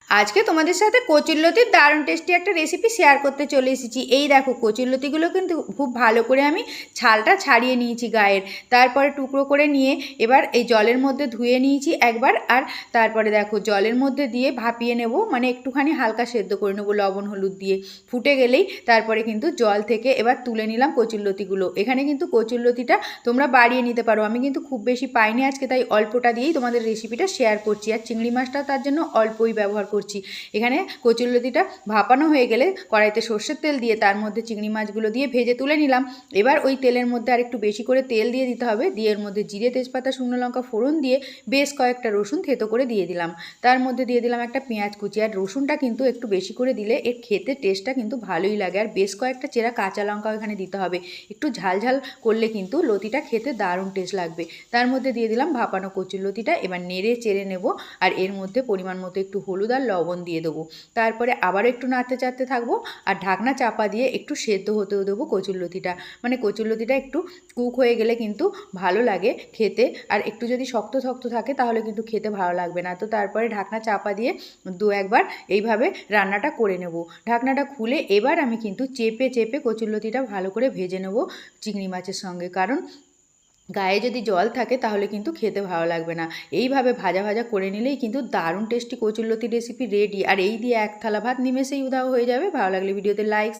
আজকে তোমাদের সাথে কচুরলতির দারুণ টেস্টি একটা রেসিপি শেয়ার করতে চলে এসেছি। এই দেখো কচুরলতিগুলো কিন্তু খুব ভালো করে আমি ছালটা ছাড়িয়ে নিয়েছি গায়ের, তারপরে টুকরো করে নিয়ে এবার এই জলের মধ্যে ধুয়ে নিয়েছি একবার, আর তারপরে দেখো জলের মধ্যে দিয়ে ভাপিয়ে নেব, মানে একটুখানি হালকা সেদ্ধ করে নেবো লবণ হলুদ দিয়ে। ফুটে গেলেই তারপরে কিন্তু জল থেকে এবার তুলে নিলাম কচুরলতিগুলো। এখানে কিন্তু কচুরলতিটা তোমরা বাড়িয়ে নিতে পারো, আমি কিন্তু খুব বেশি পাইনি আজকে, তাই অল্পটা দিয়েই তোমাদের রেসিপিটা শেয়ার করছি। আর চিংড়ি মাছটাও তার জন্য অল্পই ব্যবহার করছি। এখানে কচুরলতিটা ভাপানো হয়ে গেলে কড়াইতে সর্ষের তেল দিয়ে তার মধ্যে চিংড়ি মাছগুলো দিয়ে ভেজে তুলে নিলাম। এবার ওই তেলের মধ্যে আর একটু বেশি করে তেল দিয়ে দিতে হবে, দিয়ে এর মধ্যে জিরে তেজপাতা শুকনো লঙ্কা ফোড়ন দিয়ে বেশ কয়েকটা রসুন থেতো করে দিয়ে দিলাম। তার মধ্যে দিয়ে দিলাম একটা পেঁয়াজ কুচি। আর রসুনটা কিন্তু একটু বেশি করে দিলে এর খেতে টেস্টটা কিন্তু ভালোই লাগে। আর বেশ কয়েকটা চেরা কাঁচা লঙ্কাও এখানে দিতে হবে, একটু ঝাল ঝাল করলে কিন্তু লতিটা খেতে দারুণ টেস্ট লাগবে। তার মধ্যে দিয়ে দিলাম ভাপানো কচুরলতিটা, এবার নেড়ে চেড়ে নেব। আর এর মধ্যে পরিমাণ মতো একটু হলুদ আর লবণ দিয়ে দেবো। তারপরে আবার একটু নাড়তে চাড়তে থাকবো, আর ঢাকনা চাপা দিয়ে একটু সেদ্ধ হতেও দেবো কচুরলতিটা। মানে কচুরলতিটা একটু কুক হয়ে গেলে কিন্তু ভালো লাগে খেতে, আর একটু যদি শক্ত শক্ত থাকে তাহলে কিন্তু খেতে ভালো লাগবে না। তো তারপরে ঢাকনা চাপা দিয়ে দু একবার এইভাবে রান্নাটা করে নেব। ঢাকনাটা খুলে এবার আমি কিন্তু চেপে চেপে কচুরলতিটা ভালো করে ভেজে নেব চিংড়ি মাছের সঙ্গে, কারণ গায়ে যদি জল থাকে তাহলে কিন্তু খেতে ভালো লাগবে না। এইভাবে ভাজা ভাজা করে নিলেই কিন্তু দারুণ টেস্টি কচুরলতি রেসিপি রেডি। আর এই দিয়ে এক থালা ভাত নিমেষেই উধাও হয়ে যাবে। ভালো লাগলে ভিডিওতে লাইক